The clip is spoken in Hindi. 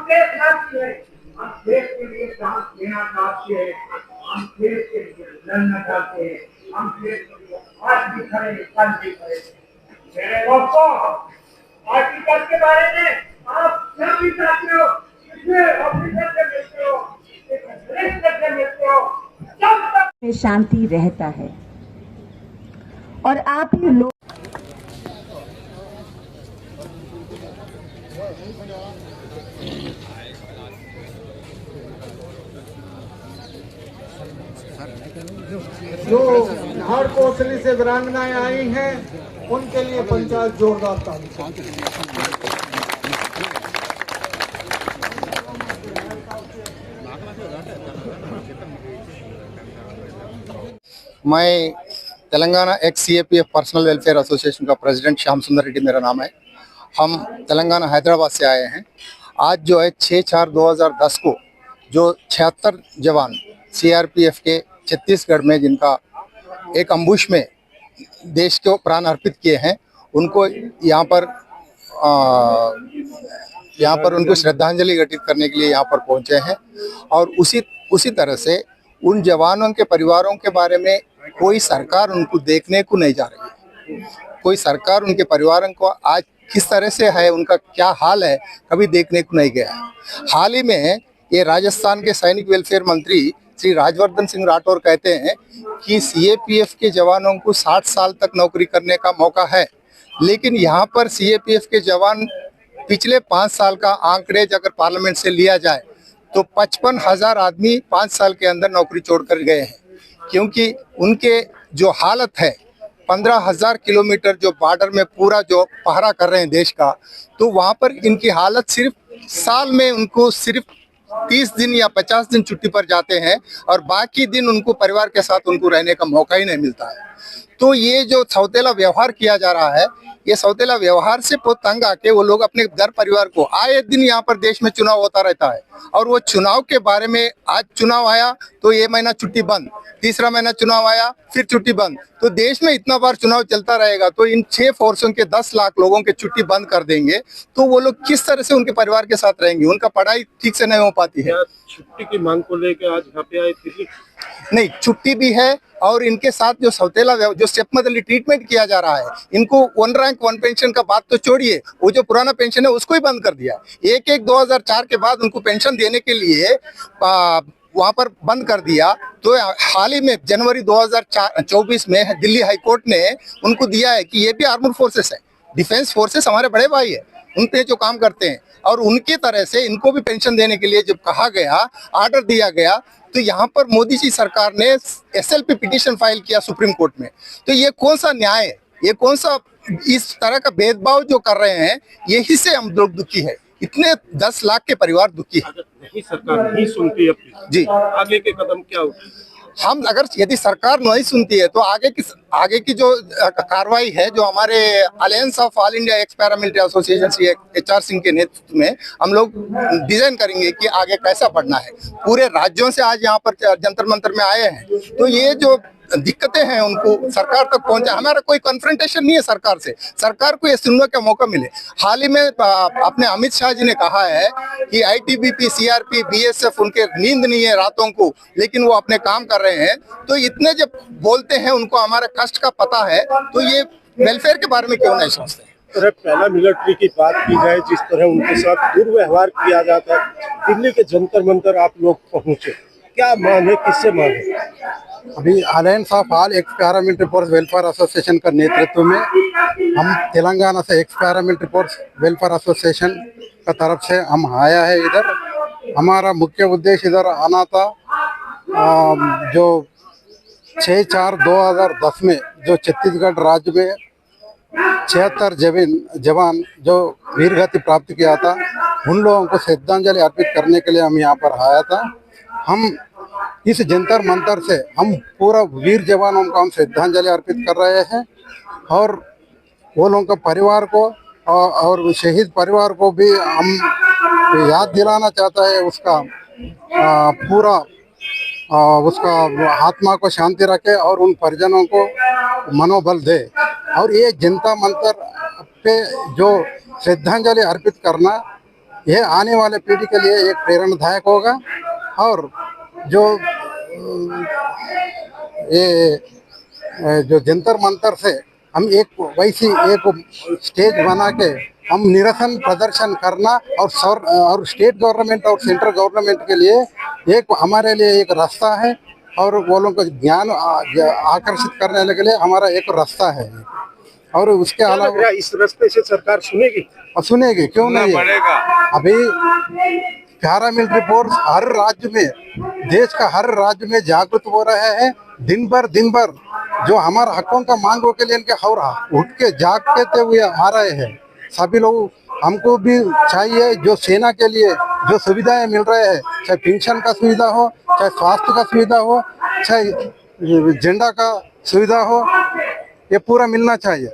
देशवासी हैं, हम देश के लिए जान देना चाहते हैं, हम देश के लिए लड़ना चाहते हैं, हम देश के लिए आज भी खड़े कल भी खड़े। मेरे दोस्तों, आर्टिकल के बारे में आप सब भी चाहते हो, इसमें ऑफिसर से मिलते हो, से मिलते हो, जब तक में शांति रहता है और आप ही लोग जो हर कोसली से वीरांगनाएं आई हैं उनके लिए पंचायत जोरदार ताली। मैं Telangana x CAPF personal welfare association का प्रेसिडेंट श्याम सुंदर रेड्डी मेरा नाम है। हम तेलंगाना हैदराबाद से आए हैं। आज जो है 6/4/2010 को जो 76 जवान CRPF के छत्तीसगढ़ में जिनका एक अम्बुश में देश को प्राण अर्पित किए हैं, उनको यहाँ पर उनको श्रद्धांजलि घटित करने के लिए यहाँ पर पहुँचे हैं। और उसी तरह से उन जवानों के परिवारों के बारे में कोई सरकार उनको देखने को नहीं जा रही है। कोई सरकार उनके परिवारों को आज किस तरह से है, उनका क्या हाल है, कभी देखने को नहीं गया। हाल ही में ये राजस्थान के सैनिक वेलफेयर मंत्री श्री राजवर्धन सिंह राठौर कहते हैं कि CAPF के जवानों को 60 साल तक नौकरी करने का मौका है, लेकिन यहाँ पर CAPF के जवान पिछले 5 साल का आंकड़े अगर पार्लियामेंट से लिया जाए तो 55,000 आदमी 5 साल के अंदर नौकरी छोड़कर गए हैं, क्योंकि उनके जो हालत है 15,000 किलोमीटर जो बॉर्डर में पूरा जो पहरा कर रहे हैं देश का, तो वहाँ पर इनकी हालत सिर्फ साल में उनको सिर्फ 30 दिन या 50 दिन छुट्टी पर जाते हैं और बाकी दिन उनको परिवार के साथ उनको रहने का मौका ही नहीं मिलता है। तो ये जो सौतेला व्यवहार किया जा रहा है, ये सौतेला व्यवहार से बहुत तंग आके वो लोग अपने घर परिवार को, आए दिन यहाँ पर देश में चुनाव होता रहता है और वो चुनाव के बारे में, आज चुनाव आया तो ये महीना छुट्टी बंद, तीसरा महीना चुनाव आया फिर छुट्टी बंद। तो देश में इतना बार चुनाव चलता रहेगा तो इन 6 फोर्सों के 10 लाख लोगों के छुट्टी बंद कर देंगे तो वो लोग किस तरह से उनके परिवार के साथ रहेंगे? उनका पढ़ाई ठीक से नहीं हो पाती है। छुट्टी की मांग को लेकर आज यहाँ पे आए थे? नहीं, छुट्टी भी है और इनके साथ जो सौतेला जो स्टेपमदरली ट्रीटमेंट किया जा रहा है, इनको 1 रैंक 1 पेंशन का बात तो छोड़िए, वो जो पुराना पेंशन है उसको ही बंद कर दिया। 1/1/2004 के बाद उनको पेंशन देने के लिए वहां पर बंद कर दिया। तो हाल ही में जनवरी 2024 में दिल्ली हाई कोर्ट ने उनको दिया है कि ये भी आर्मड फोर्सेस है, डिफेंस फोर्सेस हमारे बड़े भाई है, उन पे जो काम करते हैं और उनकी तरह से इनको भी पेंशन देने के लिए जब कहा गया, ऑर्डर दिया गया, तो यहाँ पर मोदी जी सरकार ने SLP पिटीशन फाइल किया सुप्रीम कोर्ट में। तो ये कौन सा न्याय है? ये कौन सा इस तरह का भेदभाव जो कर रहे हैं, यही से हम लोग दुखी है। इतने 10 लाख के परिवार दुखी है। नहीं, सरकार नहीं सुनती अपनी जी, आगे के कदम क्या होगी? हम अगर यदि सरकार नहीं सुनती है तो आगे की जो कार्रवाई है, जो हमारे alliance of all India x paramilitary association Shri HR Singh के नेतृत्व में हम लोग डिजाइन करेंगे कि आगे कैसा बढ़ना है। पूरे राज्यों से आज यहाँ पर जंतर मंतर में आए हैं, तो ये जो दिक्कतें हैं उनको सरकार तक पहुंचा। हमारा कोई कन्फ्रंटेशन नहीं है सरकार से, सरकार को ये सुनने का मौका मिले। हाल ही में अपने अमित शाह जी ने कहा है कि ITBP, CRP, BSF उनके नींद नहीं है रातों को, लेकिन वो अपने काम कर रहे हैं। तो इतने जब बोलते हैं, उनको हमारा कष्ट का पता है, तो ये वेलफेयर के बारे में क्यों नहीं सोचते? अरे पहला मिलिट्री की बात की जाए, जिस तरह उनके साथ दुर्व्यवहार किया जाता है, दिल्ली के जंतर मंतर आप लोग पहुंचे, क्या मांग है, किससे मांग है? अभी alliance of all x paramilitary force welfare association का नेतृत्व में हम तेलंगाना से x paramilitary force welfare association का तरफ से हम आया है इधर। हमारा मुख्य उद्देश्य इधर आना था, जो 6/4/2010 में जो छत्तीसगढ़ राज्य में 76 जवान जो वीरगति प्राप्त किया था, उन लोगों को श्रद्धांजलि अर्पित करने के लिए हम यहाँ पर आया था। हम इस जंतर मंतर से हम पूरा वीर जवानों को हम श्रद्धांजलि अर्पित कर रहे हैं और वो लोगों का परिवार को और शहीद परिवार को भी हम याद दिलाना चाहता है, उसका पूरा उसका आत्मा को शांति रखे और उन परिजनों को मनोबल दे। और ये जनता मंतर पे जो श्रद्धांजलि अर्पित करना, यह आने वाले पीढ़ी के लिए एक प्रेरणादायक होगा। और जो ये जो जंतर मंतर से हम एक वैसी एक स्टेज बना के हम निरसन प्रदर्शन करना और स्टेट गवर्नमेंट और सेंट्रल गवर्नमेंट के लिए एक हमारे लिए एक रास्ता है और वो लोगों को ज्ञान आकर्षित करने के लिए हमारा एक रास्ता है। और उसके अलावा इस रास्ते से सरकार सुनेगी और सुनेगी, क्यों नहीं? अभी पैरामिलिट्री फोर्स हर राज्य में, देश का हर राज्य में जागृत हो रहे हैं। दिन भर जो हमारे हकों का मांगों के लिए इनके और उठ के जागते हुए आ रहे हैं। सभी लोग हमको भी चाहिए जो सेना के लिए जो सुविधाएं मिल रहे हैं, चाहे पेंशन का सुविधा हो, चाहे स्वास्थ्य का सुविधा हो, चाहे झंडा का सुविधा हो, ये पूरा मिलना चाहिए।